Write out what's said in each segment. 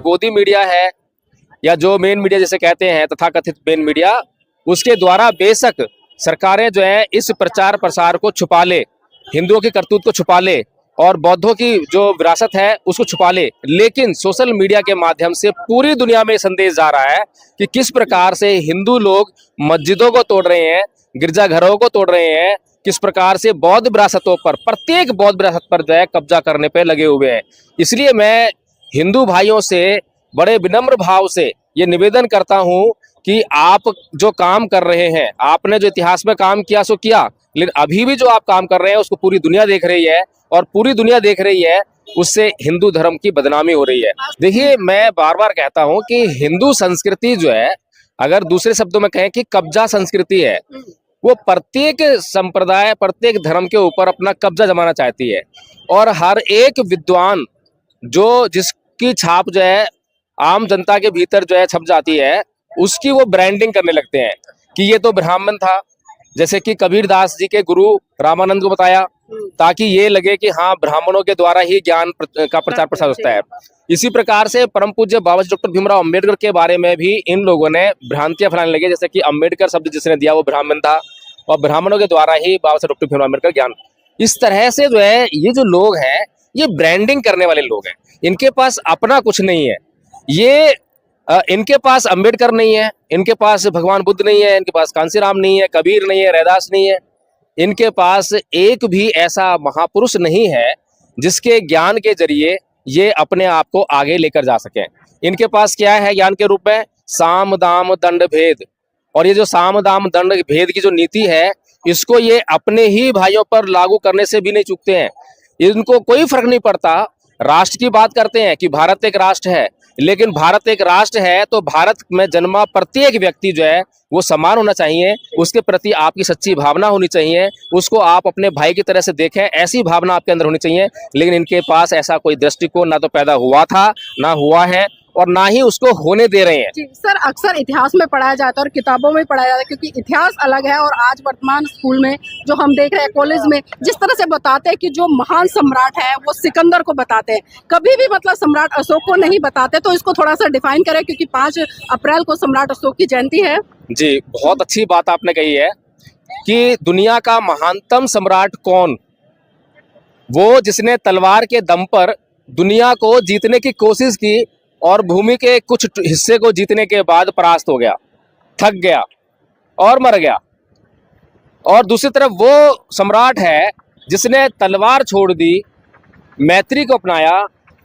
गोदी मीडिया है या जो मेन मीडिया जिसे कहते हैं तथाकथित मेन मीडिया, उसके द्वारा बेशक सरकारें जो है इस प्रचार प्रसार को छुपा ले, हिंदुओं की करतूत को छुपा ले और बौद्धों की जो विरासत है उसको छुपा ले, लेकिन सोशल मीडिया के माध्यम से पूरी दुनिया में संदेश जा रहा है कि किस प्रकार से हिंदू लोग मस्जिदों को तोड़ रहे हैं, गिरजाघरों को तोड़ रहे हैं, किस प्रकार से बौद्ध विरासतों पर, प्रत्येक बौद्ध विरासत पर जो है कब्जा करने पे लगे हुए हैं। इसलिए मैं हिंदू भाइयों से बड़े विनम्र भाव से ये निवेदन करता हूं कि आप जो काम कर रहे हैं, आपने जो इतिहास में काम किया सो किया, लेकिन अभी भी जो आप काम कर रहे हैं उसको पूरी दुनिया देख रही है और पूरी दुनिया देख रही है, उससे हिंदू धर्म की बदनामी हो रही है। देखिए, मैं बार बार कहता हूं कि हिंदू संस्कृति जो है, अगर दूसरे शब्दों में कहें कि कब्जा संस्कृति है, वो प्रत्येक संप्रदाय, प्रत्येक धर्म के ऊपर अपना कब्जा जमाना चाहती है और हर एक विद्वान जो जिसकी छाप जो है आम जनता के भीतर जो है छप जाती है, उसकी वो ब्रांडिंग करने लगते हैं कि ये तो ब्राह्मण था, जैसे कि कबीर दास जी के गुरु रामानंद को बताया, ताकि ये लगे कि हाँ, ब्राह्मणों के द्वारा ही ज्ञान का प्रचार प्रसार होता है। इसी प्रकार से परम पूज्य बाबा डॉक्टर भीमराव अम्बेडकर के बारे में भी इन लोगों ने भ्रांतियां फैलाने लगे, जैसे कि अम्बेडकर शब्द जिसने दिया वो ब्राह्मण था और ब्राह्मणों के द्वारा ही बाबा साहब डॉक्टर भीमराव अम्बेडकर ज्ञान। इस तरह से जो है ये जो लोग हैं, ये ब्रांडिंग करने वाले लोग हैं, इनके पास अपना कुछ नहीं है। ये इनके पास अंबेडकर नहीं है, इनके पास भगवान बुद्ध नहीं है, इनके पास कांसीराम नहीं है, कबीर नहीं है, रैदास नहीं है, इनके पास एक भी ऐसा महापुरुष नहीं है जिसके ज्ञान के जरिए ये अपने आप को आगे लेकर जा सकें। इनके पास क्या है ज्ञान के रूप में? साम दाम दंड भेद। और ये जो साम दाम दंड भेद की जो नीति है, इसको ये अपने ही भाइयों पर लागू करने से भी नहीं चूकते हैं। इनको कोई फर्क नहीं पड़ता। राष्ट्र की बात करते हैं कि भारत एक राष्ट्र है, लेकिन भारत एक राष्ट्र है तो भारत में जन्मा प्रत्येक व्यक्ति जो है वो समान होना चाहिए, उसके प्रति आपकी सच्ची भावना होनी चाहिए, उसको आप अपने भाई की तरह से देखें, ऐसी भावना आपके अंदर होनी चाहिए। लेकिन इनके पास ऐसा कोई दृष्टिकोण ना तो पैदा हुआ था, ना हुआ है और ना ही उसको होने दे रहे हैं। जी सर, अक्सर इतिहास में पढ़ाया जाता है और किताबों में पढ़ाया जाता है, क्योंकि इतिहास अलग है और आज वर्तमान स्कूल में जो हम देख रहे हैं, कॉलेज में जिस तरह से बताते हैं कि जो महान सम्राट है वो सिकंदर को बताते हैं, कभी भी मतलब सम्राट अशोक को नहीं बताते। तो इसको थोड़ा सा डिफाइन करें, क्योंकि 5 अप्रैल को सम्राट अशोक की जयंती है। जी, बहुत अच्छी बात आपने कही है कि दुनिया का महानतम सम्राट कौन? वो जिसने तलवार के दम पर दुनिया को जीतने की कोशिश की और भूमि के कुछ हिस्से को जीतने के बाद परास्त हो गया, थक गया और मर गया। और दूसरी तरफ वो सम्राट है जिसने तलवार छोड़ दी, मैत्री को अपनाया,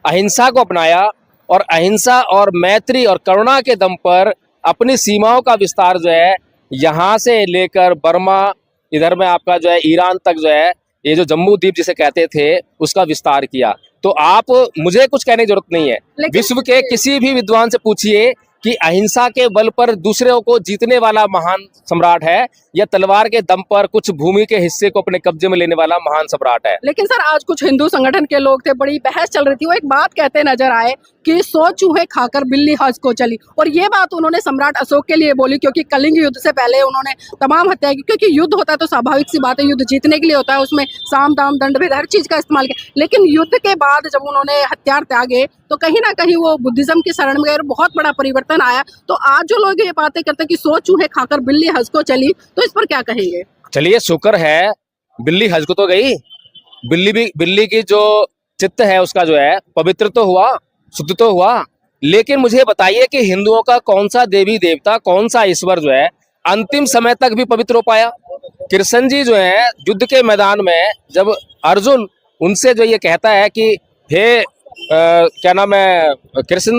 अहिंसा को अपनाया और अहिंसा और मैत्री और करुणा के दम पर अपनी सीमाओं का विस्तार जो है यहाँ से लेकर बर्मा, इधर में आपका जो है ईरान तक जो है, ये जो जम्मू द्वीप जिसे कहते थे, उसका विस्तार किया। तो आप, मुझे कुछ कहने की जरूरत नहीं है, विश्व के किसी भी विद्वान से पूछिए कि अहिंसा के बल पर दूसरों को जीतने वाला महान सम्राट है या तलवार के दम पर कुछ भूमि के हिस्से को अपने कब्जे में लेने वाला महान सम्राट है। लेकिन सर, आज कुछ हिंदू संगठन के लोग थे, बड़ी बहस चल रही थी, वो एक बात कहते नजर आए कि 100 चूहे खाकर बिल्ली हज को चली। और ये बात उन्होंने सम्राट अशोक के लिए बोली, क्योंकि कलिंग युद्ध से पहले उन्होंने तमाम हत्याएं की। क्योंकि युद्ध होता है तो स्वाभाविक सी बात है, युद्ध जीतने के लिए होता है, उसमें साम दाम दंड भेद हर चीज का इस्तेमाल किया। लेकिन युद्ध के बाद जब उन्होंने हथियार त्यागे तो कहीं ना कहीं वो बुद्धिज्म की शरण में गए और बहुत बड़ा परिवर्तन आया। तो आज जो लोग ये बातें करते हैं कि 100 चूहे खाकर बिल्ली हज को चली, तो इस पर क्या कहेंगे? चलिए, शुक्र है बिल्ली हज को तो गई, बिल्ली की जो चित्त है उसका जो है पवित्र तो हुआ, शुद्ध तो हुआ। लेकिन मुझे बताइए कि हिंदुओं का कौन सा देवी देवता, कौन सा ईश्वर जो है अंतिम समय तक भी पवित्र हो पाया? कृष्ण जी जो है युद्ध के मैदान में जब अर्जुन उनसे जो ये कहता है कि हे क्या नाम है कृष्ण,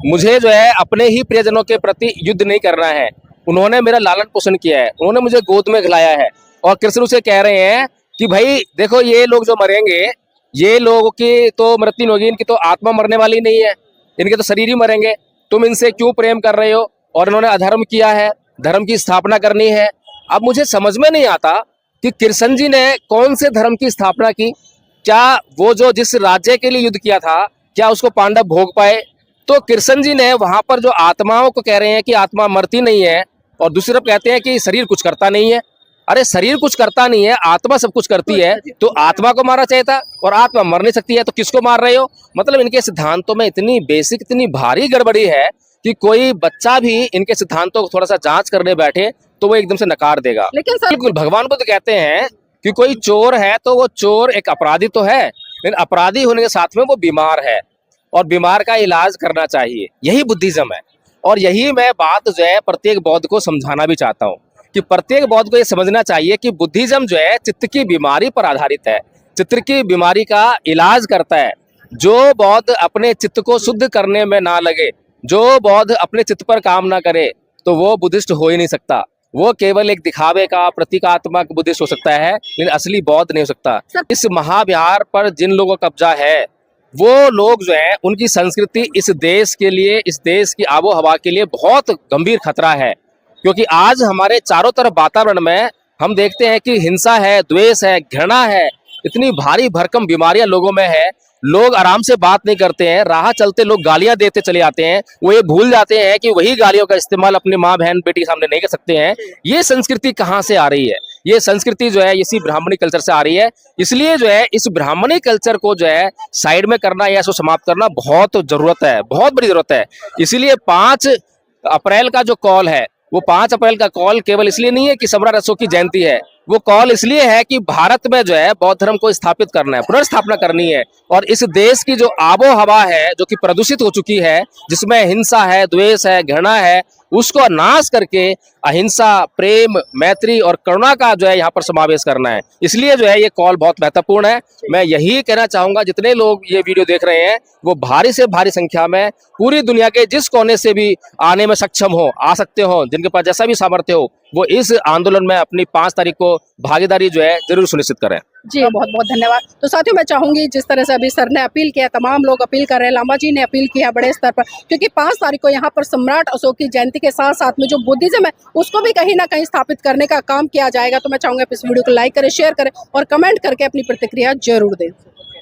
मुझे जो है अपने ही प्रियजनों के प्रति युद्ध नहीं करना है, उन्होंने मेरा लालन पोषण किया है, उन्होंने मुझे गोद में खिलाया है। और कृष्ण उसे कह रहे हैं कि भाई देखो, ये लोग जो मरेंगे, ये लोगों की तो मृत्यु नहीं होगी, इनकी तो आत्मा मरने वाली नहीं है, इनके तो शरीर ही मरेंगे, तुम इनसे क्यों प्रेम कर रहे हो? और इन्होंने अधर्म किया है, धर्म की स्थापना करनी है। अब मुझे समझ में नहीं आता कि कृष्ण जी ने कौन से धर्म की स्थापना की? क्या वो जो जिस राज्य के लिए युद्ध किया था, क्या उसको पांडव भोग पाए? तो कृष्ण जी ने वहां पर जो आत्माओं को कह रहे हैं कि आत्मा मरती नहीं है, और दूसरी तरफ कहते हैं कि शरीर कुछ करता नहीं है, अरे शरीर कुछ करता नहीं है, आत्मा सब कुछ करती है, तो आत्मा को मारना चाहिए था, और आत्मा मर नहीं सकती है तो किसको मार रहे हो? मतलब इनके सिद्धांतों में इतनी बेसिक, इतनी भारी गड़बड़ी है कि कोई बच्चा भी इनके सिद्धांतों को थोड़ा सा जांच करने बैठे तो वो एकदम से नकार देगा। लेकिन सर बिल्कुल, भगवान बुद्ध कहते हैं कि कोई चोर है तो वो चोर एक अपराधी तो है, लेकिन अपराधी होने के साथ में वो बीमार है, और बीमार का इलाज करना चाहिए। यही बुद्धिज्म है, और यही मैं बात जो है प्रत्येक बौद्ध को समझाना भी चाहता हूँ कि प्रत्येक बौद्ध को ये समझना चाहिए कि बुद्धिज्म जो है चित्त की बीमारी पर आधारित है, चित्त की बीमारी का इलाज करता है। जो बौद्ध अपने चित्त को शुद्ध करने में ना लगे, जो बौद्ध अपने चित्त पर काम ना करे, तो वो बुद्धिस्ट हो ही नहीं सकता। वो केवल एक दिखावे का प्रतीकात्मक बुद्धिस्ट हो सकता है, लेकिन असली बौद्ध नहीं हो सकता। इस महाविहार पर जिन लोगों का कब्जा है, वो लोग जो है उनकी संस्कृति इस देश के लिए, इस देश की आबो हवा के लिए बहुत गंभीर खतरा है। क्योंकि आज हमारे चारों तरफ वातावरण में हम देखते हैं कि हिंसा है, द्वेष है, घृणा है, इतनी भारी भरकम बीमारियां लोगों में है। लोग आराम से बात नहीं करते हैं, राह चलते लोग गालियां देते चले आते हैं। वो ये भूल जाते हैं कि वही गालियों का इस्तेमाल अपनी माँ बहन बेटी के सामने नहीं कर सकते हैं। ये संस्कृति कहाँ से आ रही है? ये संस्कृति जो है इसी ब्राह्मणी कल्चर से आ रही है। इसलिए जो है इस ब्राह्मणी कल्चर को जो है साइड में करना या इसको समाप्त करना बहुत जरूरत है, बहुत बड़ी जरूरत है। इसीलिए 5 अप्रैल का जो कॉल है, वो 5 अप्रैल का कॉल केवल इसलिए नहीं है कि सम्राट अशोक की जयंती है, वो कॉल इसलिए है कि भारत में जो है बौद्ध धर्म को स्थापित करना है, पुनर्स्थापना करनी है। और इस देश की जो आबो हवा है जो कि प्रदूषित हो चुकी है, जिसमें हिंसा है, द्वेष है, घृणा है, उसको नाश करके अहिंसा, प्रेम, मैत्री और करुणा का जो है यहाँ पर समावेश करना है। इसलिए जो है ये कॉल बहुत महत्वपूर्ण है। मैं यही कहना चाहूंगा, जितने लोग ये वीडियो देख रहे हैं वो भारी से भारी संख्या में पूरी दुनिया के जिस कोने से भी आने में सक्षम हो, आ सकते हो, जिनके पास जैसा भी सामर्थ्य हो, वो इस आंदोलन में अपनी 5 तारीख को भागीदारी जो है जरूर सुनिश्चित करें। जी बहुत बहुत धन्यवाद। तो साथियों मैं चाहूंगी जिस तरह से अभी सर ने अपील किया, तमाम लोग अपील कर रहे हैं, लामा जी ने अपील किया बड़े स्तर पर, क्योंकि 5 तारीख को यहाँ पर सम्राट अशोक की जयंती के साथ साथ में जो बुद्धिज्म है उसको भी कहीं ना कहीं स्थापित करने का काम किया जाएगा। तो मैं चाहूंगा इस वीडियो को लाइक करें, शेयर करें और कमेंट करके अपनी प्रतिक्रिया जरूर दें।